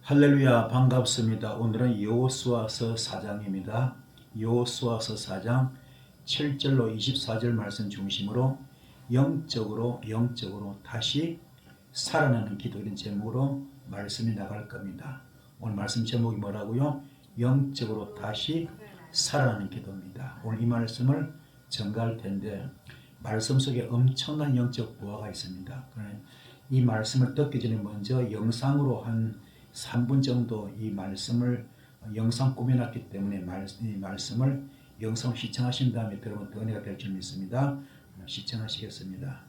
할렐루야, 반갑습니다. 오늘은 여호수아서 4장입니다. 여호수아서 4장 7절로 24절 말씀 중심으로 영적으로 다시 살아나는 기도, 이런 제목으로 말씀이 나갈 겁니다. 오늘 말씀 제목이 뭐라고요? 영적으로 다시 살아나는 기도입니다. 오늘 이 말씀을 전가할 텐데 말씀 속에 엄청난 영적 부하가 있습니다. 이 말씀을 듣기 전에 먼저 영상으로 한 3분 정도 이 말씀을 영상 꾸며놨기 때문에 이 말씀을 영상 시청하신 다음에 들으면 더 은혜가 될 줄 믿습니다. 시청하시겠습니다.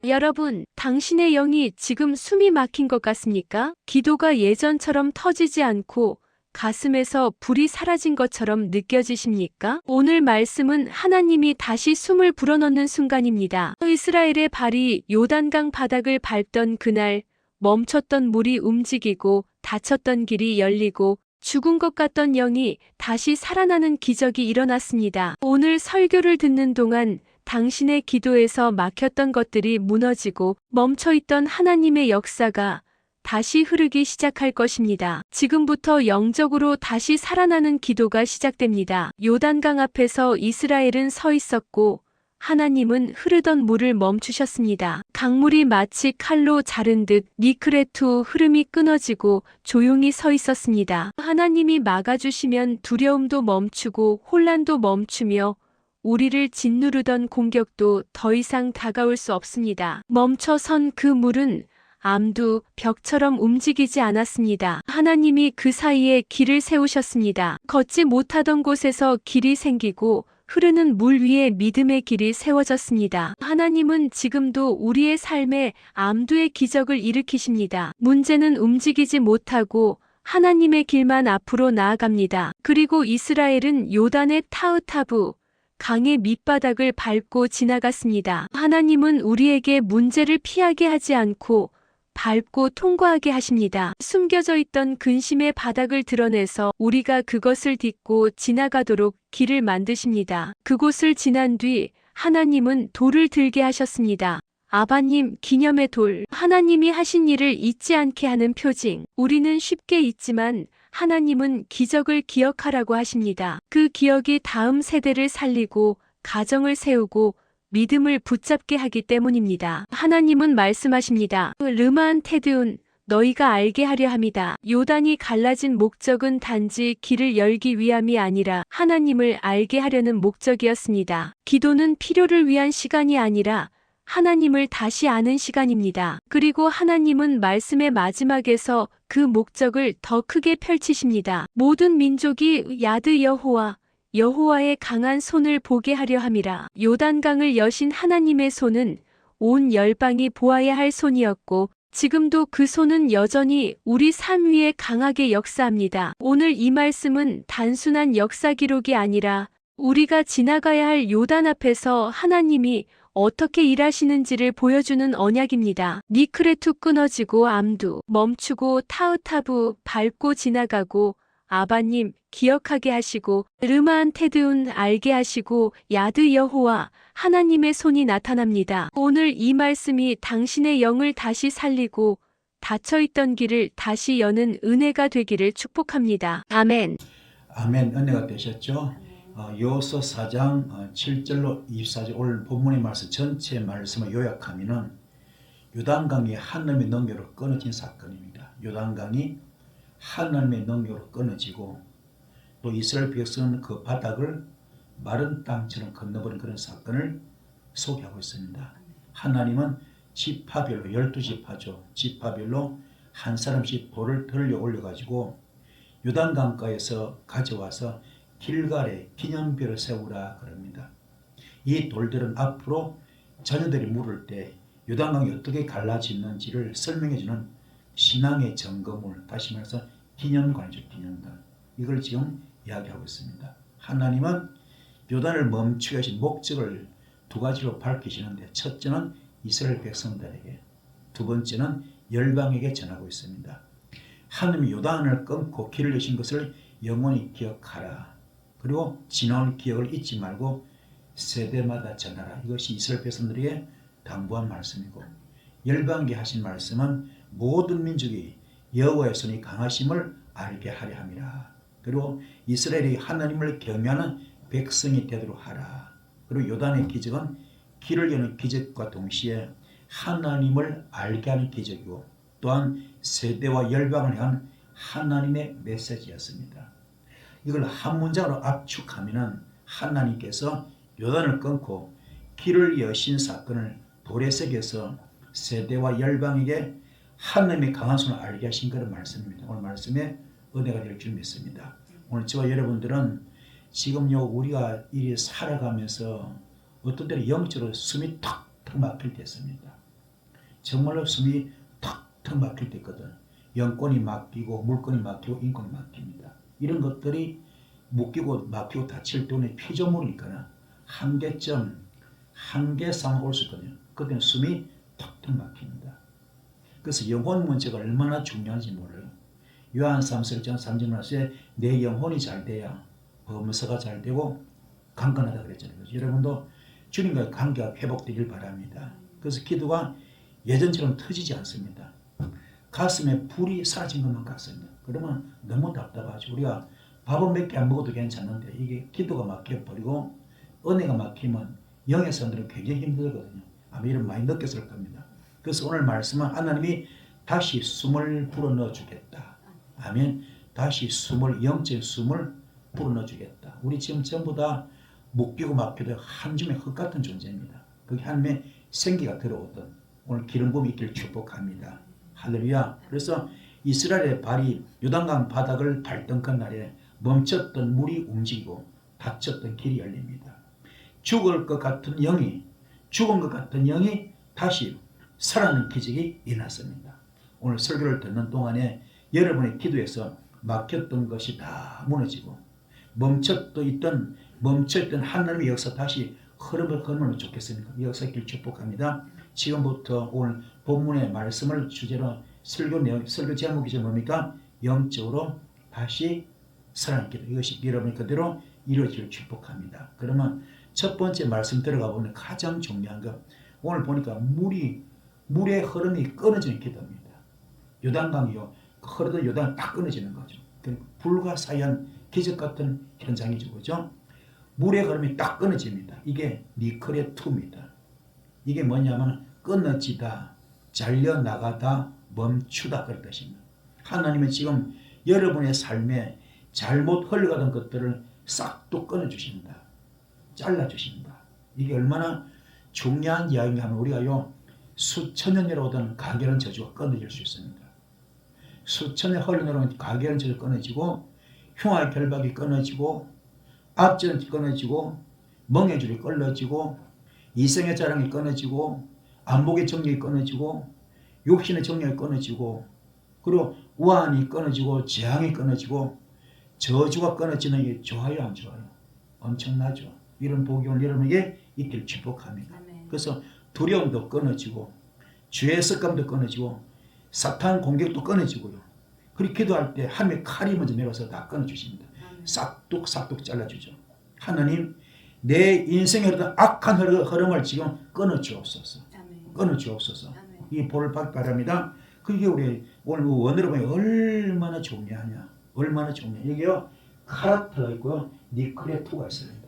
여러분, 당신의 영이 지금 숨이 막힌 것 같습니까? 기도가 예전처럼 터지지 않고 가슴에서 불이 사라진 것처럼 느껴지십니까? 오늘 말씀은 하나님이 다시 숨을 불어넣는 순간입니다. 이스라엘의 발이 요단강 바닥을 밟던 그날, 멈췄던 물이 움직이고 닫혔던 길이 열리고 죽은 것 같던 영이 다시 살아나는 기적이 일어났습니다. 오늘 설교를 듣는 동안 당신의 기도에서 막혔던 것들이 무너지고 멈춰있던 하나님의 역사가 다시 흐르기 시작할 것입니다. 지금부터 영적으로 다시 살아나는 기도가 시작됩니다. 요단강 앞에서 이스라엘은 서 있었고 하나님은 흐르던 물을 멈추셨습니다. 강물이 마치 칼로 자른 듯 미크레투 흐름이 끊어지고 조용히 서 있었습니다. 하나님이 막아주시면 두려움도 멈추고 혼란도 멈추며 우리를 짓누르던 공격도 더 이상 다가올 수 없습니다. 멈춰선 그 물은 암두 벽처럼 움직이지 않았습니다. 하나님이 그 사이에 길을 세우셨습니다. 걷지 못하던 곳에서 길이 생기고 흐르는 물 위에 믿음의 길이 세워졌습니다. 하나님은 지금도 우리의 삶에 암두의 기적을 일으키십니다. 문제는 움직이지 못하고 하나님의 길만 앞으로 나아갑니다. 그리고 이스라엘은 요단의 타으타부, 강의 밑바닥을 밟고 지나갔습니다. 하나님은 우리에게 문제를 피하게 하지 않고 밟고 통과하게 하십니다. 숨겨져 있던 근심의 바닥을 드러내서 우리가 그것을 딛고 지나가도록 길을 만드십니다. 그곳을 지난 뒤 하나님은 돌을 들게 하셨습니다. 아바님 기념의 돌, 하나님이 하신 일을 잊지 않게 하는 표징. 우리는 쉽게 잊지만 하나님은 기적을 기억하라고 하십니다. 그 기억이 다음 세대를 살리고 가정을 세우고 믿음을 붙잡게 하기 때문입니다. 하나님은 말씀하십니다. 르마안 테드운 너희가 알게 하려 함이다. 요단이 갈라진 목적은 단지 길을 열기 위함이 아니라 하나님을 알게 하려는 목적이었습니다. 기도는 필요를 위한 시간이 아니라 하나님을 다시 아는 시간입니다. 그리고 하나님은 말씀의 마지막에서 그 목적을 더 크게 펼치십니다. 모든 민족이 야드 여호와의 강한 손을 보게 하려 함이라. 요단강을 여신 하나님의 손은 온 열방이 보아야 할 손이었고 지금도 그 손은 여전히 우리 삶 위에 강하게 역사합니다. 오늘 이 말씀은 단순한 역사 기록이 아니라 우리가 지나가야 할 요단 앞에서 하나님이 어떻게 일하시는지를 보여주는 언약입니다. 미크레투 끊어지고 암두 멈추고 타으타부 밟고 지나가고 아바님 기억하게 하시고 르마안 테드운 알게 하시고 야드 여호와 하나님의 손이 나타납니다. 오늘 이 말씀이 당신의 영을 다시 살리고 닫혀있던 길을 다시 여는 은혜가 되기를 축복합니다. 아멘. 아멘. 은혜가 되셨죠? 여호수아 4장 7절로 24절 오늘 본문의 말씀 전체 말씀을 요약하면은 요단강이 하나님의 능력으로 끊어진 사건입니다. 요단강이 하나님의 능력으로 끊어지고 또 이스라엘 백성은 그 바닥을 마른 땅처럼 건너버린 그런 사건을 소개하고 있습니다. 하나님은 지파별로 12지파죠. 지파별로 한 사람씩 돌을 들려 올려가지고 요단강가에서 가져와서 길갈에 기념비를 세우라 그럽니다. 이 돌들은 앞으로 자녀들이 물을 때 요단강이 어떻게 갈라지는지를 설명해주는 신앙의 점검을, 다시 말해서 기념관이죠. 기념관. 이걸 지금 이야기하고 있습니다. 하나님은 요단을 멈추게 하신 목적을 두 가지로 밝히시는데 첫째는 이스라엘 백성들에게, 두 번째는 열방에게 전하고 있습니다. 하나님이 요단을 끊고 길을 여신 것을 영원히 기억하라. 그리고 지나온 기억을 잊지 말고 세대마다 전하라. 이것이 이스라엘 백성들에게 당부한 말씀이고, 열방에게 하신 말씀은 모든 민족이 여호와의 손이 강하심을 알게 하려 함이라. 그리고 이스라엘이 하나님을 경외하는 백성이 되도록 하라. 그리고 요단의 기적은 길을 여는 기적과 동시에 하나님을 알게 하는 기적이고 또한 세대와 열방을 향한 하나님의 메시지였습니다. 이걸 한 문장으로 압축하면 하나님께서 요단을 끊고 길을 여신 사건을 돌에 새겨서 세대와 열방에게 하나님의 강한 손을 알게 하신 그런 말씀입니다. 오늘 말씀에 은혜가 될 줄 믿습니다. 오늘 저와 여러분들은 지금요 우리가 이 살아가면서 어떤 때는 영적으로 숨이 턱턱 막힐 때 있습니다. 정말로 숨이 턱턱 막힐 때 있거든. 영권이 막히고 물건이 막히고 인권이 막힙니다. 이런 것들이 묶이고 막히고 다칠 때문에 피조물이니까 한계점, 한계상 올 수 있거든요. 그때는 숨이 턱턱 막힙니다. 그래서 영혼 문제가 얼마나 중요한지 몰라요. 요한 3장 3절 말씀에 내 영혼이 잘 돼야 범사가 잘 되고 강건하다 그랬잖아요. 여러분도 주님과의 관계가 회복되길 바랍니다. 그래서 기도가 예전처럼 터지지 않습니다. 가슴에 불이 사라진 것만 같습니다. 그러면 너무 답답하죠. 우리가 밥은 몇 개 안 먹어도 괜찮은데 이게 기도가 막혀버리고 은혜가 막히면 영의 사람들은 굉장히 힘들거든요. 아마 이런 많이 느꼈을 겁니다. 그래서 오늘 말씀은 하나님이 다시 숨을 불어넣어 주겠다. 아멘. 다시 숨을, 영적인 숨을 불어넣어 주겠다. 우리 지금 전부 다 묶이고 막히고 한 줌의 흙 같은 존재입니다. 그게 하나님의 생기가 들어오던 오늘 기름 부음이 있기를 축복합니다. 할렐루야. 그래서 이스라엘의 발이 요단강 바닥을 밟던 그날에 멈췄던 물이 움직이고 닫혔던 길이 열립니다. 죽을 것 같은 영이, 죽은 것 같은 영이 다시 살아나는 기적이 일어났습니다. 오늘 설교를 듣는 동안에 여러분의 기도에서 막혔던 것이 다 무너지고 멈춰있던 하나님의 역사 다시 흐름을 좋겠습니다. 역사길 축복합니다. 지금부터 오늘 본문의 말씀을 주제로 설교 제목이 뭡니까? 영적으로 다시 살아나기도. 이것이 여러분이 그대로 이루어지기를 축복합니다. 그러면 첫 번째 말씀 들어가 보면 가장 중요한 것, 오늘 보니까 물의 흐름이 끊어지는 기도입니다. 요단강이요, 흐르던 요단이 딱 끊어지는 거죠. 불가사의한 기적 같은 현상이죠, 그죠? 물의 흐름이 딱 끊어집니다. 이게 니크레투입니다. 이게 뭐냐면 끊어지다, 잘려나가다, 멈추다 그런 뜻입니다. 하나님은 지금 여러분의 삶에 잘못 흘러가던 것들을 싹둑 끊어주신다. 잘라주신다. 이게 얼마나 중요한 이야기인가 하면 우리가요 수천 년 내려오던 가결한 저주가 끊어질 수 있습니다. 수천 년 흘러내려온 가결한 저주가 끊어지고 흉할 결박이 끊어지고 압전이 끊어지고 멍해줄이 끊어지고 이성의 자랑이 끊어지고 안목의 정력이 끊어지고 육신의 정력이 끊어지고 그리고 우환이 끊어지고 재앙이 끊어지고 저주가 끊어지는 게 좋아요, 안 좋아요? 엄청나죠. 이런 복이 오늘 여러분에게 있기를 축복합니다. 그래서 두려움도 끊어지고 죄의 습관도 끊어지고 사탄 공격도 끊어지고요. 그리고 기도할 때 하나님의 칼이 먼저 내려서 다 끊어주십니다. 싹둑 잘라주죠. 하나님, 내 인생에 흐르던 악한 흐름을 지금 끊어주옵소서. 끊어주옵소서. 이 볼을 받기 바랍니다. 그게 우리 오늘 원어로 보면 얼마나 중요하냐. 얼마나 중요하냐. 여기요, 카라트가 있고요, 니크레투가 있습니다.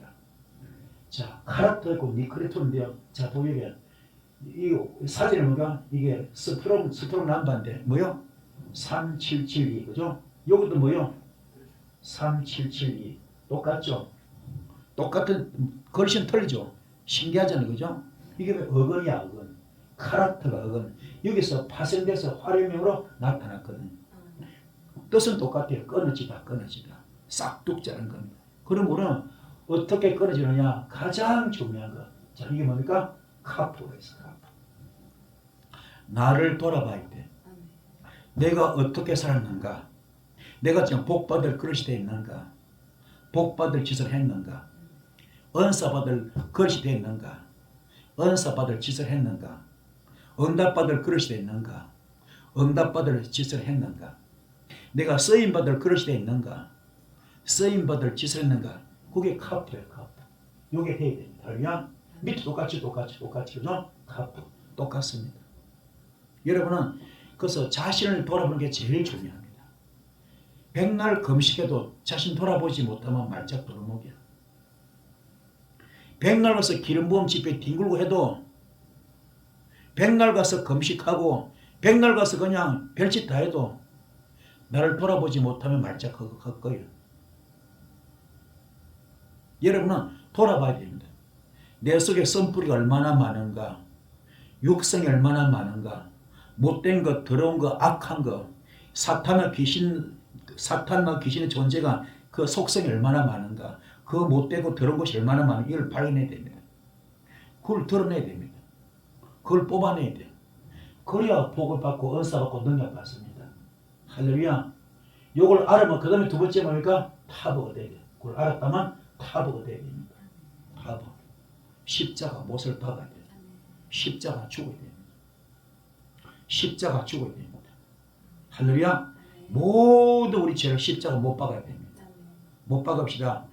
자, 카라트가 있고 니크레투인데요. 자, 보이게. 이 사진을 보니까 이게 스트롱 남반데 뭐요? 3772, 그죠? 여기도 뭐요? 3772. 똑같죠? 똑같은 글씨는 틀리죠? 신기하잖아요, 그죠? 이게 어근이야, 어근. 카라트가 어근. 여기서 파생돼서 활용명으로 나타났거든요. 뜻은 똑같아요. 끊어지다. 싹둑 자른 겁니다. 그럼 우리는 어떻게 끊어지느냐? 가장 중요한 것. 자, 이게 뭡니까? 카프가 있어, 카프. 나를 돌아봐야 돼. 내가 어떻게 살았는가? 내가 지금 복받을 그릇이 되어 있는가? 복받을 짓을 했는가? 은사받을 그릇이 되어 있는가? 은사받을 짓을 했는가? 응답받을 그릇이 되어 있는가? 응답받을 짓을 했는가? 내가 쓰임받을 그릇이 되어 있는가? 쓰임받을 짓을 했는가? 그게 카프예요, 카프. 요게 해야 됩니다. 그냥 밑에 똑같이, 그죠? 카프. 똑같습니다. 여러분은 그래서 자신을 돌아보는 게 제일 중요합니다. 백날 금식해도 자신 돌아보지 못하면 말짝 도루묵이야. 백날 가서 기름 부음 집회 뒹굴고 해도 백날 가서 금식하고 백날 가서 그냥 별짓 다 해도 나를 돌아보지 못하면 말짝 할 거예요. 여러분은 돌아봐야 됩니다. 내 속에 쓴뿌리가 얼마나 많은가, 육성이 얼마나 많은가, 못된 것, 더러운 것, 악한 것, 사탄과 귀신의 존재가 그 속성이 얼마나 많은가, 그 못되고 더러운 것이 얼마나 많은가, 이걸 발견해야 됩니다. 그걸 드러내야 됩니다. 그걸 뽑아내야 돼요. 그래야 복을 받고 은사 받고 능력 받습니다. 할렐루야. 이걸 알으면 그 다음에 두 번째 뭡니까? 타버가 돼야 돼요. 그걸 알았다면 타버가 돼야 됩니다. 타버. 십자가 못을 박아야 돼요. 십자가 죽어야 됩니다. 십자가 죽어야 됩니다. 할렐루야. 모두 우리 죄를 십자가 못 박아야 됩니다. 못 박읍시다.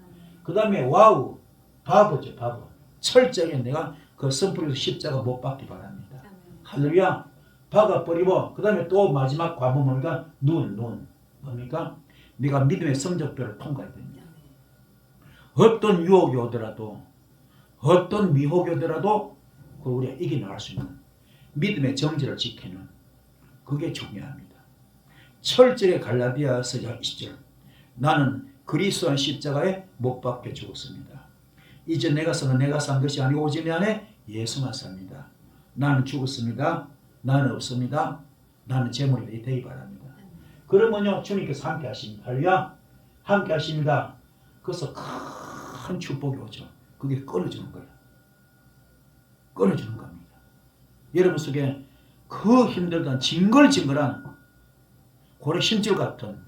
그 다음에 와우. 바보죠. 바보. 철저하게 내가 그 선풀에서 십자가 못 박기 바랍니다. 할렐루야. 박아버리고 그 다음에 또 마지막 과목 뭡니까? 눈. 뭡니까? 네가 믿음의 성적표를 통과해야 됩니다. 어떤 유혹이 오더라도 어떤 미혹이 오더라도 그걸 우리가 이겨나갈 수 있는 믿음의 정지를 지키는 그게 중요합니다. 철저하게 갈라디아서 20절 나는 그리스도 안 십자가에 못 박혀 죽었습니다. 이제 내가 사는 내가 산 것이 아니고 오직 내 안에 예수만 삽니다. 나는 죽었습니다. 나는 없습니다. 나는 재물이 되기 바랍니다. 그러면요 주님께서 함께 하십니다. 할렐루야. 함께 하십니다. 그래서 큰 축복이 오죠. 그게 끊어주는 거예요. 끊어주는 겁니다. 여러분 속에 그 힘들던 징글징글한 고래 심줄 같은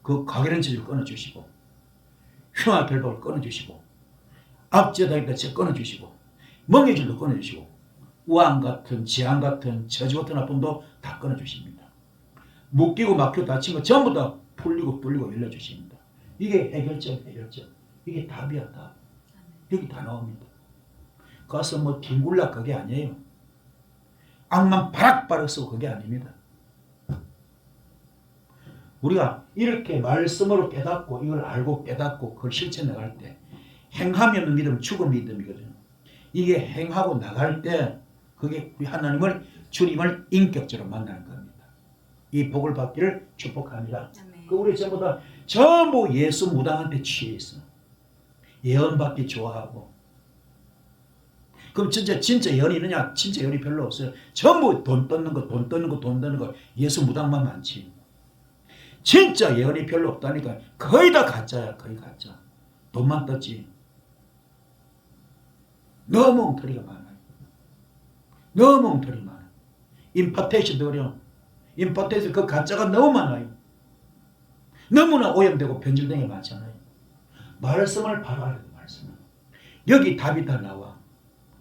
그 가게는 질을 끊어주시고 흉화 결박을 끊어주시고 압제다니까 제 끊어주시고 멍해질도 끊어주시고 우한 같은 지한 같은 저주 같은 아픔도 다 끊어주십니다. 묶이고 막히고 다친 거 전부 다 풀리고 뚫리고 열려주십니다. 이게 해결점. 이게 답이야 답. 여기 다 나옵니다. 가서 뭐 뒹굴라 그게 아니에요. 악만 바락바락 쓰고 그게 아닙니다. 우리가 이렇게 말씀으로 깨닫고 이걸 알고 깨닫고 그걸 실천해 나갈 때 행함이 없는 믿음은 죽은 믿음이거든요. 이게 행하고 나갈 때 그게 우리 하나님을 주님을 인격적으로 만나는 겁니다. 이 복을 받기를 축복합니다. 그 우리 전부 예수 무당한테 취해 있어. 예언 받기 좋아하고. 그럼 진짜 예언이 있느냐? 진짜 예언이 별로 없어요. 전부 돈 뜯는 거 예수 무당만 많지. 진짜 예언이 별로 없다니까. 거의 다 가짜야. 거의 가짜. 돈만 떴지. 너무 엉터리가 많아요. 너무 엉터리 많아요. 임파테이션도 어려워. 임파테이션 그 가짜가 너무 많아요. 너무나 오염되고 변질된 게 많잖아요. 말씀을 바로 알아야 돼요. 말씀을. 여기 답이 다 나와.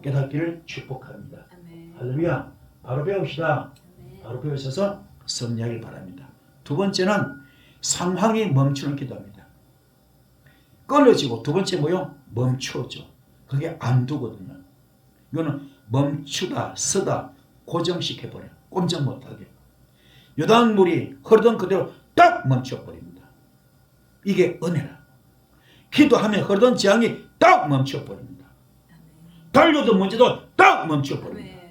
깨닫기를 축복합니다. 아멘. 할렐루야. 바로 배웁시다. 아멘. 바로 배우셔서 승리하길 바랍니다. 두 번째는 상황이 멈추는 기도입니다. 끊어지고 두 번째 뭐요? 멈춰져. 그게 안 두거든요. 이거는 멈추다, 서다, 고정시켜버려. 꼼짝 못하게. 요단물이 흐르던 그대로 딱 멈춰버립니다. 이게 은혜라. 기도하면 흐르던 재앙이 딱 멈춰버립니다. 달려도 문제도 딱 멈춰버립니다.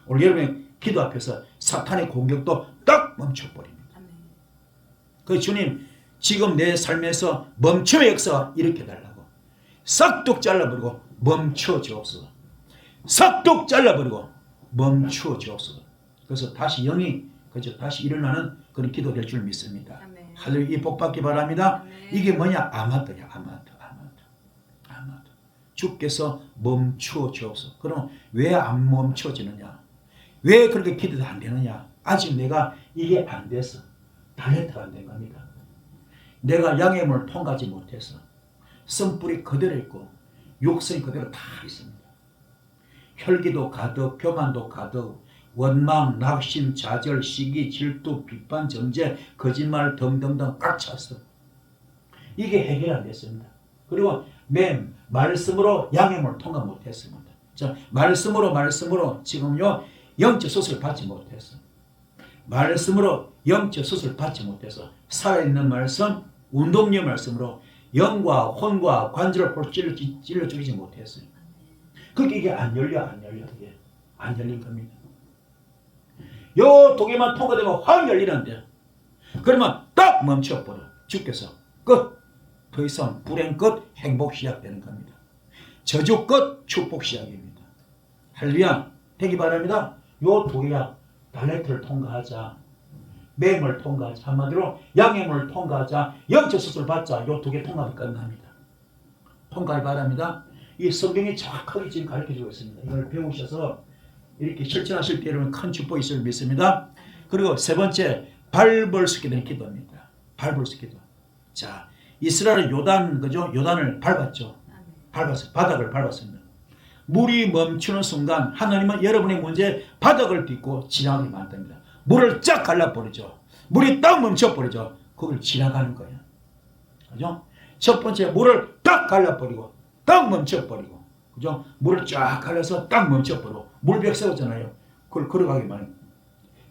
오늘 여러분의 기도 앞에서 사탄의 공격도 딱 멈춰버립니다. 그 주님 지금 내 삶에서 멈춰의 역사가 일으켜달라고 싹둑 잘라버리고 멈춰주옵소서. 싹둑 잘라버리고 멈춰주옵소서. 그래서 다시 영이 그죠 다시 일어나는 그런 기도 될 줄 믿습니다. 할렐루야. 이 복 받기 바랍니다. 아멘. 이게 뭐냐? 아마도야. 아마도. 주께서 멈추어 주옵소서. 그럼 왜 안 멈춰지느냐? 왜 그렇게 기도도 안 되느냐? 아직 내가 이게 안 돼서 다이어트가 안 된 겁니다. 내가 양의 문을 통과하지 못해서 쓴뿌리 그대로 있고 육성이 그대로 다 있습니다. 혈기도 가득, 교만도 가득, 원망, 낙심, 좌절, 시기, 질투, 비판, 정죄, 거짓말 등등등 꽉 찼어. 이게 해결 안 됐습니다. 그리고 맨 말씀으로 양의 문을 통과 못했습니다. 자, 말씀으로 지금요 영적 소식을 받지 못했어. 말씀으로 영적 수술 받지 못해서 살아있는 말씀, 운동력 말씀으로 영과 혼과 관절을 찔러 죽이지 못했어요. 그게 이게 안 열려. 이게 안 열린 겁니다. 요 두 개만 통과되면 확 열리는데, 그러면 딱 멈춰버려. 주께서 끝. 더 이상 불행 끝, 행복 시작되는 겁니다. 저주 끝, 축복 시작입니다. 할렐루야. 되기 바랍니다. 요 두 개야. 달레트를 통과하자. 맹을 통과하자. 한마디로 양해물을 통과하자. 영적 수술 받자. 요 두 개 통과하면 끝납니다. 통과하기 바랍니다. 이 성경이 정확하게 지금 가르쳐주고 있습니다. 이걸 배우셔서 이렇게 실천하실 때 여러분 큰 축복이 있을 믿습니다. 그리고 세 번째, 밟을 수 있게 되는 기도입니다. 밟을 수 있게 기도. 자, 이스라엘은 요단을 밟았죠. 밟았어요. 바닥을 밟았습니다. 물이 멈추는 순간 하나님은 여러분의 문제에 바닥을 딛고 지나가게 만듭니다. 물을 쫙 갈라버리죠. 물이 딱 멈춰버리죠. 그걸 지나가는 거예요. 그죠? 첫 번째, 물을 딱 갈라버리고 딱 멈춰버리고, 그죠? 물을 쫙 갈라서 딱 멈춰버리고 물벽 세우잖아요. 그걸 걸어가게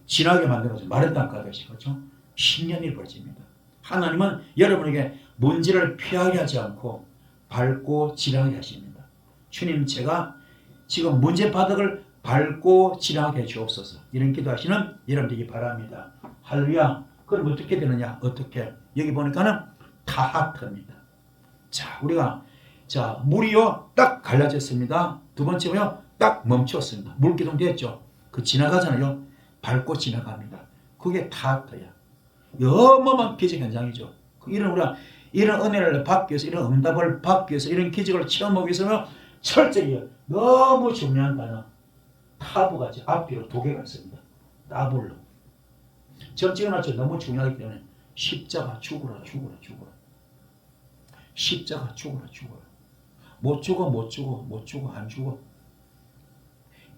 지나게 만들어서 마른 땅 가듯이, 그렇죠? 10년이 벌집니다. 하나님은 여러분에게 문제를 피하게 하지 않고 밟고 지나게 하십니다. 주님, 제가 지금 문제 바닥을 밟고 지나게 해 주옵소서. 이런 기도하시는 여러분 되기 바랍니다. 할렐루야. 그럼 어떻게 되느냐? 어떻게? 여기 보니까는 타하트입니다. 자, 우리가 물이요 딱 갈라졌습니다. 두 번째로요 딱 멈췄습니다. 물기둥 됐죠. 그 지나가잖아요. 밟고 지나갑니다. 그게 타하트야. 어마어마한 기적 현장이죠. 우리가 이런 은혜를 받기 위해서, 이런 응답을 받기 위해서, 이런 기적을 체험하기 위해서는 철저히 너무 중요한 단어, 타부가 앞뒤로 두 개가 있습니다. 따블로. 전 찍어놨죠. 너무 중요하기 때문에 십자가 죽어라. 십자가 죽어라. 못 죽어 안 죽어.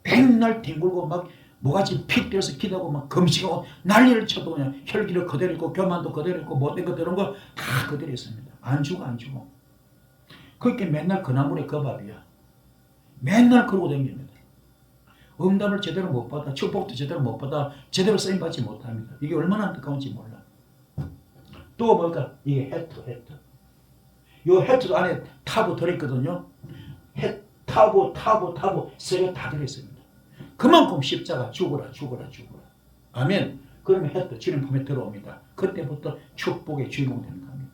백날 뒹굴고 막 뭐가지 픽 뛰어서 기도하고 막 금식하고 난리를 쳐도 그냥 혈기를 그대로 있고 교만도 그대로 있고 못된 거 그런 거 다 그대로 있습니다. 안 죽어. 그렇게 맨날 그 나물에 그 밥이야. 맨날 그러고 다닙니다. 응답을 제대로 못 받아, 축복도 제대로 못 받아, 제대로 쓰임받지 못합니다. 이게 얼마나 안타까운지 몰라. 또 뭘까? 이게 해트. 요 해트도 안에 타부 들어있거든요. 타부 세 개 다 들어있습니다. 그만큼 십자가 죽어라. 아멘. 그러면 해트 주님 품에 들어옵니다. 그때부터 축복의 주인공 되는 겁니다.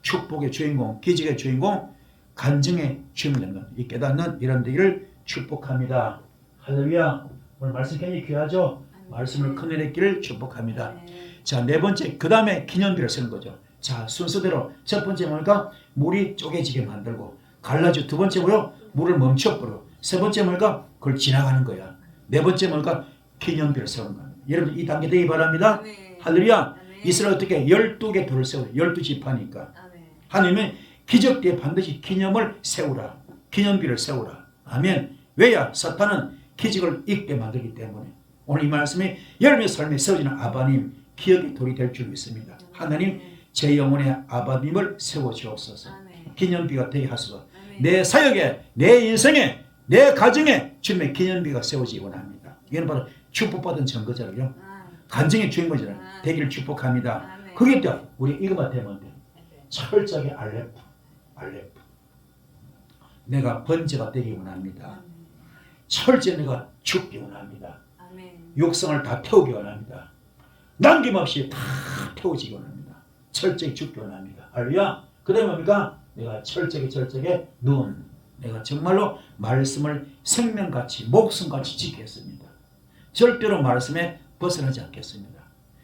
축복의 주인공, 기적의 주인공, 간증의 주인공 되는 겁니다. 이 깨닫는 이런 되기를 축복합니다. 할렐루야. 오늘 말씀 굉장히 귀하죠? 말씀을 큰일 했기를 축복합니다. 자, 네 번째, 그 다음에 기념비를 쓰는 거죠. 자, 순서대로 첫 번째 뭘까? 물이 쪼개지게 만들고, 갈라져. 두 번째 뭐요? 물을 멈춰버려. 세 번째 뭘까? 그걸 지나가는 거야. 네 번째 뭘까? 기념비를 세우는 거야. 여러분 이 단계 되기 바랍니다. 할렐루야. 이스라엘 어떻게 12개 돌을 세워요. 12지파니까. 하나님은 기적 때 반드시 기념을 세우라. 기념비를 세우라. 아멘. 왜야? 사탄은 기적을 잊게 만들기 때문에. 오늘 이 말씀이 여러분의 삶에 세워지는 아바님, 기억의 돌이 될 줄 믿습니다. 하나님, 제 영혼의 아바님을 세워주옵소서. 기념비가 되게 하소서. 내 사역에, 내 인생에, 내 가정에 주님의 기념비가 세워지기 원합니다. 이건 바로 축복받은 증거잖아요. 간증의 주인공이잖아요. 되기를 축복합니다. 그게 또 우리 이거만 되면 돼. 철저하게 알레프. 내가 번제가 되기 원합니다. 철저히 내가 죽기 원합니다. 육성을 다 태우기 원합니다. 남김없이 다 태워지기 원합니다. 철저히 죽기 원합니다. 할렐루야. 그 다음에 뭡니까? 내가 철저하게 내가 정말로 말씀을 생명같이 목숨같이 지키겠습니다. 절대로 말씀에 벗어나지 않겠습니다.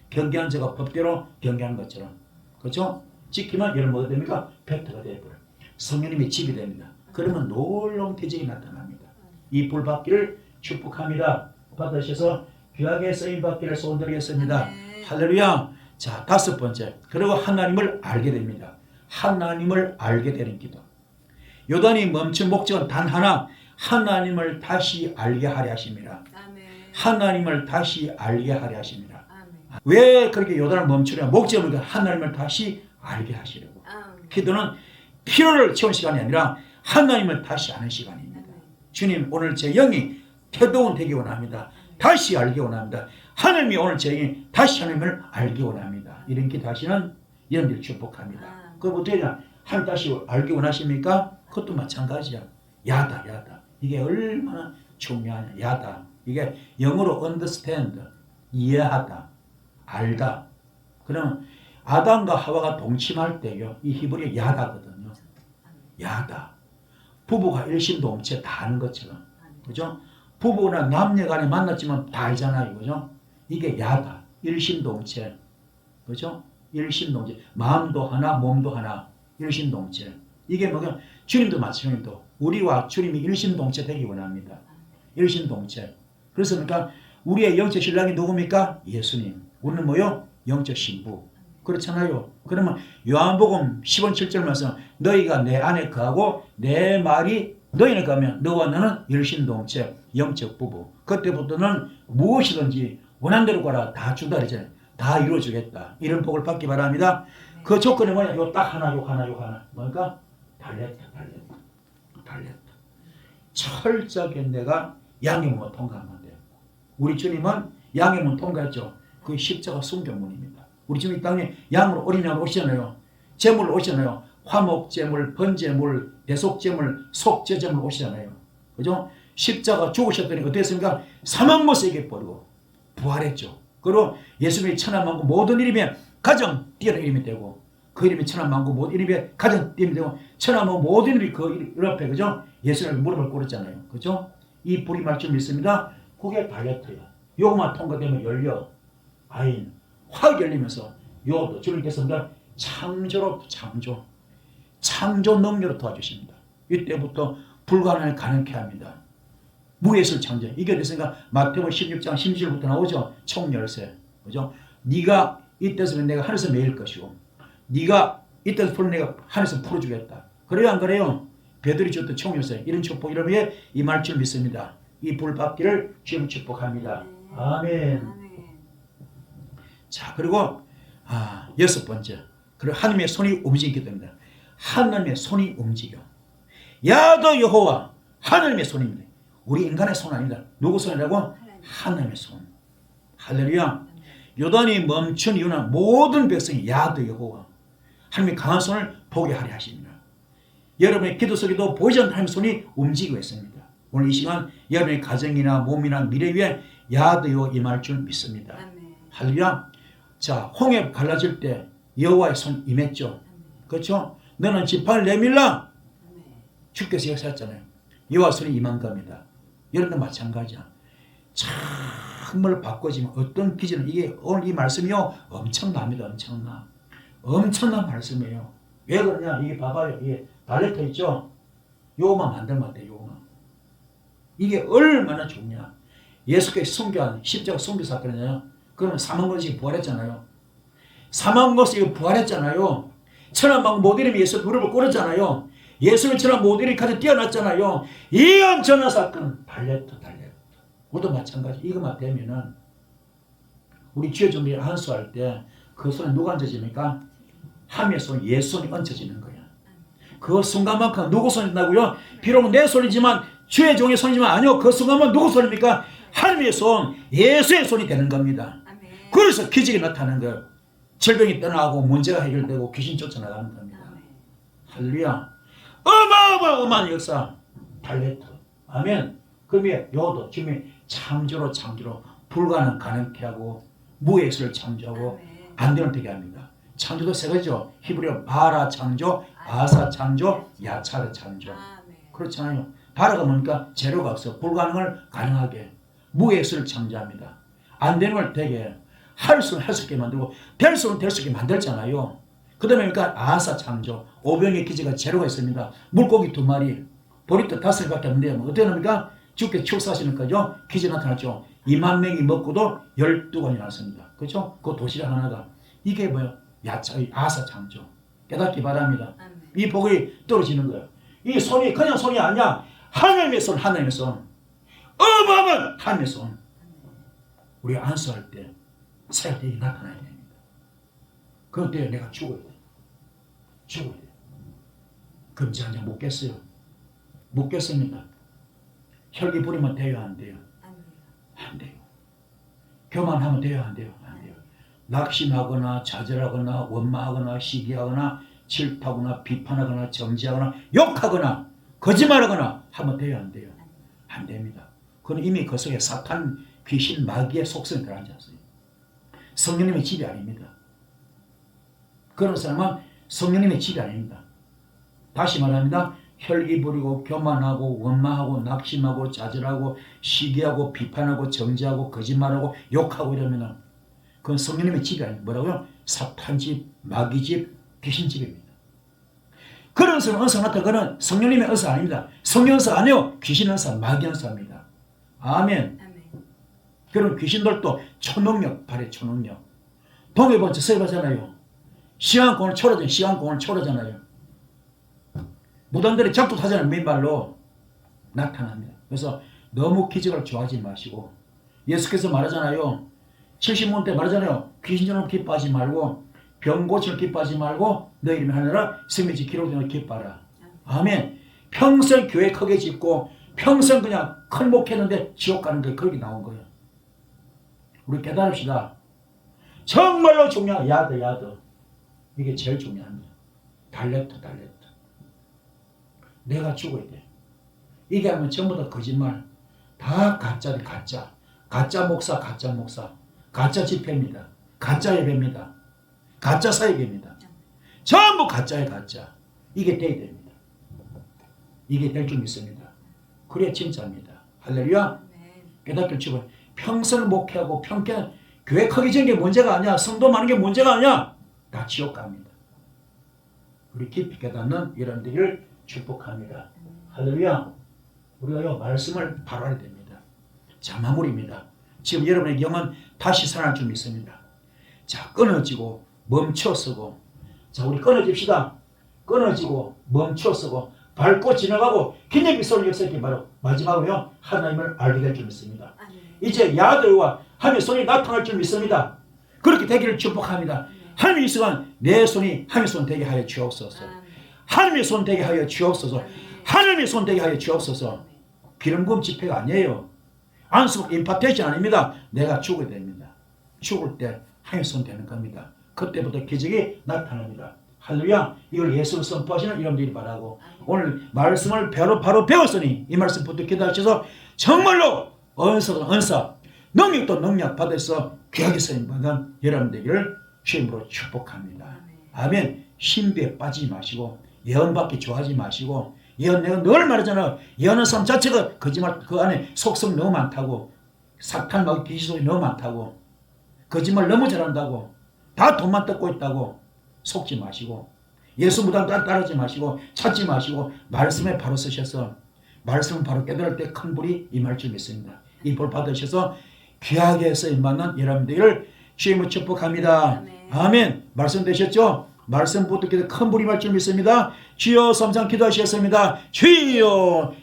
경계한 자가 법대로 경계한 것처럼, 그렇죠? 지키면 여러분 뭐가 됩니까? 팩트가 되어버려요. 성령님의 집이 됩니다. 그러면 놀라운 기적이 나타납니다. 이 불받기를 축복합니다. 받으셔서 귀하게 쓰임받기를 소원드리겠습니다. 할렐루야. 자, 다섯 번째, 그리고 하나님을 알게 됩니다. 하나님을 알게 되는 기도. 요단이 멈춘 목적은 단 하나, 하나님을 다시 알게 하려 하십니다. 하나님을 다시 알게 하려 하십니다. 왜 그렇게 요단을 멈추냐? 목적은 하나님을 다시 알게 하시려고. 기도는 필요를 채우는 시간이 아니라 하나님을 다시 아는 시간입니다. 주님, 오늘 제 영이 태도운 되기 원합니다. 다시 알기 원합니다. 하나님이 오늘 저에게 다시 하나님을 알기 원합니다. 이런 기도하시는 여러분들 축복합니다. 그럼 어떻게 해야 하나님 다시 알기 원하십니까? 그것도 마찬가지야. 야다. 이게 얼마나 중요하냐. 야다. 이게 영어로 understand, 이해하다, 알다. 그러면 아담과 하와가 동침할 때요, 이 히브리 야다거든요. 야다. 부부가 일심동체 다 아는 것처럼, 그죠? 부부나 남녀간에 만났지만 다 알잖아요, 그죠? 이게 야다. 일심동체, 그죠? 일심동체. 마음도 하나, 몸도 하나. 일심동체. 이게 뭐냐? 주님도 마찬가지로 우리와 주님이 일심동체 되기 원합니다. 일심동체. 그래서 그러니까 우리의 영적 신랑이 누굽니까? 예수님. 우리는 뭐요? 영적 신부. 그렇잖아요. 그러면 요한복음 10원 7절 말씀, 너희가 내 안에 거하고 내 말이 너희는 거하면 너와 나는 일심동체, 영적 부부. 그때부터는 무엇이든지 원한 대로 가라. 다 주다 이제 다 이루어주겠다. 이런 복을 받기 바랍니다. 그 조건이 뭐냐? 요 딱 하나, 요 하나. 뭐니까? 달렸다. 철저하게 내가 양의 문을 통과하면 돼요. 우리 주님은 양의 문 통과했죠. 그 십자가 순교문입니다. 우리 주님 이 땅에 양으로 어린 양으로 오시잖아요. 제물로 오시잖아요. 화목제물, 번제물, 대속제물, 속죄제물 오시잖아요. 그죠? 십자가 죽으셨더니 어떻게 했습니까? 사망못에게 버리고 부활했죠. 그리고 예수님이 천하만국 모든 이름에 가장 뛰어난 이름이 되고 그 이름이 천하만국 모든 이름에 가장 뛰어난 이름이 되고 천하만국 모든 이름이 그 이름 앞에 그죠? 예수님을 무릎을 꿇었잖아요. 그죠? 이 불이 말씀 있습니다. 그게 다이어트야. 요것만 통과되면 열려. 아인 확 열리면서 요도 주님께서 창조로 창조 능력으로 도와주십니다. 이때부터 불가능을 가능케 합니다. 무에서 창조. 이게 됐으니까 마태복음 16장 16절부터 나오죠. 총 열쇠. 그죠? 네가 이때서 내가 하늘에서 매일 것이고 네가 이때서 풀어 내가 하늘에서 풀어주겠다. 그래요 안 그래요? 베드로이 줬던 총 열쇠. 이런 축복 이런 위에 임할 줄 믿습니다. 이 불 받기를 주님 축복합니다. 아멘. 자, 그리고 여섯 번째. 그리고 하나님의 손이 움직이게 됩니다. 하나님의 손이 움직여. 야도 여호와 하나님의 손입니다. 우리 인간의 손 아닙니다. 누구 손이라고? 하나님의 손. 할렐루야. 요단이 멈춘 이유는 모든 백성이 야도 여호와 하나님의 강한 손을 보게 하려 하십니다. 여러분의 기도 속에도 보이지 않는 하나님의 손이 움직이고 있습니다. 오늘 이 시간 여러분의 가정이나 몸이나 미래 위에 야도 여호와 임할 줄 믿습니다. 할렐루야. 자, 홍해 갈라질 때 여호와의 손 임했죠. 그렇죠? 너는 지팡이를 내밀라. 주께서 역사했잖아요. 여호와 손이 임한 겁니다. 여러분도 마찬가지야. 정말 바꿔지면 어떤 기준은 이게 오늘 이 말씀이요 엄청납니다. 엄청난 말씀이에요. 왜 그러냐? 이게 봐봐요. 이게 달레터 있죠? 요것만 만들면 돼. 요것만. 이게 얼마나 좋냐? 예수께서 순교한 십자가 순교 사건이잖아요. 그러면 사망것이 부활했잖아요. 사망것이 부활했잖아요. 천하만국 모든 이름이 예수 무릎을 꿇었잖아요. 예수를 천하 모든 이름이 가장 뛰어났잖아요. 이 엄청난 사건 달레터. 우리도 마찬가지. 이것만 되면은 우리 주의 종들이 안수할 때 그 손에 누가 얹어집니까? 함의 손, 예수 손이 얹혀지는 거야. 그 순간만큼 누구 손이 나고요? 비록 내 손이지만 주의 종의 손이지만 아니요. 그 순간만 누구 손입니까? 하나님의 손, 예수의 손이 되는 겁니다. 그래서 기적이 나타나는 거예요. 질병이 떠나고 문제가 해결되고 귀신 쫓아나가는 겁니다. 할렐루야. 어마어마한 역사. 달레터. 아멘. 그러면 요도 주님이 창조로 불가능 가능케 하고 무의 예수를 창조하고 안 되는 되게 합니다. 창조도 세 가지죠. 히브리어 바라 창조, 아사 창조, 야차르 창조. 그렇잖아요. 바라가 뭡니까? 재료가 없어. 불가능을 가능하게. 무의 예수를 창조합니다. 안 되는 걸 되게 할 수는 할 수 있게 만들고 될 수는 될 수 있게 만들잖아요. 그 다음에 그러니까 아사 창조. 오병의 기지가 재료가 있습니다. 물고기 2마리, 보리떡 5개밖에 없는데 뭐 어떻게 합니까? 주께 축사하시는 거죠. 기지 나타났죠. 2만 명이 먹고도 12관이 났습니다. 그렇죠? 그 도시락 하나가. 이게 뭐예요? 아사 창조. 깨닫기 바랍니다. 이 복이 떨어지는 거예요. 이 손이 그냥 손이 아니야. 하나님의 손. 어마어마한 하나님의 손. 우리가 안수할 때 새 때이 나타나야 됩니다. 그때 내가 죽어야 돼. 금지 한 장 못 깼어요. 못 깼습니다. 혈기 부리면 돼요, 안 돼요? 안 돼요. 교만하면 돼요, 안 돼요? 안 돼요. 낙심하거나 좌절하거나 원망하거나 시기하거나 질투하거나 비판하거나 정죄하거나 욕하거나 거짓말하거나 하면 돼요, 안 돼요? 안 됩니다. 그건 이미 그 속에 사탄, 귀신, 마귀의 속성이 들어가지 않습니다. 성령님의 집이 아닙니다. 그런 사람은 성령님의 집이 아닙니다. 다시 말합니다. 혈기 부리고 교만하고 원망하고 낙심하고 좌절하고 시기하고 비판하고 정죄하고 거짓말하고 욕하고 이러면은 그건 성령님의 집이 아닙니다. 뭐라고요? 사탄 집, 마귀 집, 귀신 집입니다. 그런 사람 은사 나타 그는 성령님의 은사 아닙니다. 성령 은사 아니요. 귀신 은사, 마귀 은사입니다. 아멘. 그런 귀신들도 초능력 발휘 초능력. 동해번째 써봤잖아요. 시간공을 초월하잖아요. 시간공을 초월하잖아요. 무당들이 작두 타자는 맨발로 나타납니다. 그래서 너무 기적을 좋아하지 마시고 예수께서 말하잖아요. 70문 때 말하잖아요. 귀신처럼 기뻐하지 말고 병 고치는 기뻐하지 말고 너희 이름을 하느라 생명 지키러 오는 기뻐하라. 아멘. 평생 교회 크게 짓고 평생 그냥 큰 목했는데 지옥 가는 게 그렇게 나온 거예요. 우리 깨달읍시다. 정말로 중요한 야드. 이게 제일 중요합니다. 달레트. 내가 죽어야 돼. 이게 하면 전부 다 거짓말. 다 가짜네, 가짜. 가짜 목사. 가짜 집회입니다. 가짜 예배입니다. 가짜 사역입니다. 전부 가짜에 가짜. 이게 돼야 됩니다. 이게 될 줄 믿습니다. 그래야 진짜입니다. 할렐루야. 깨닫기를 주고 평생 목회하고 평생 교회 크게 지은 게 문제가 아니야. 성도 많은 게 문제가 아니야. 다 지옥 갑니다. 우리 깊이 깨닫는 여러분들을 축복합니다. 할렐루야. 우리가 말씀을 발휘해야 됩니다. 자, 마무리입니다. 지금 여러분의 영은 다시 살아날 줄 믿습니다. 자, 끊어지고 멈춰서고. 자, 우리 끊어집시다. 끊어지고 멈춰서고 밟고 지나가고 기념 빗소리 역사에 바로 마지막으로요. 하나님을 알게 될 줄 믿습니다. 이제 야들과 하나님의 손이 나타날 줄 믿습니다. 그렇게 되기를 축복합니다. 하나님의 이 시간 내 손이 하나님의 손 되게 하여 주옵소서. 하나님의 손 되게 하여 주옵소서. 하나님의 손 되게 하여 주옵소서. 기름부음 집회가 아니에요. 안수복 임파테이션 아닙니다. 내가 죽어야 됩니다. 죽을 때 하나님의 손 되는 겁니다. 그때부터 기적이 나타납니다. 할렐루야. 이걸 예수를 선포하시는 여러분들이 바라고 오늘 말씀을 바로 배웠으니 이 말씀 붙들고 기도하셔서 정말로 은사 능력도 능력 받아서 귀하게 쓰임받은 여러분들을 주임으로 축복합니다. 아멘. 신비에 빠지지 마시고 예언받기 좋아하지 마시고 예언 내가 늘 말하잖아요. 예언의 삶 자체가 거짓말 그 안에 속성 너무 많다고 사탄 막 귀신 소리 너무 많다고 거짓말 너무 잘한다고 다 돈만 뜯고 있다고 속지 마시고 예수 무당 따르지 마시고 찾지 마시고 말씀에 바로 쓰셔서 말씀을 바로 깨달을 때 큰 불이 임할 줄 믿습니다. 이 불 받으셔서 귀하게 쓰임받는 여러분들을 주임으로 축복합니다. 아멘. 말씀 되셨죠? 말씀 붙들게 큰 불이 임할 줄 믿습니다. 주여 삼상 기도하시겠습니다. 주여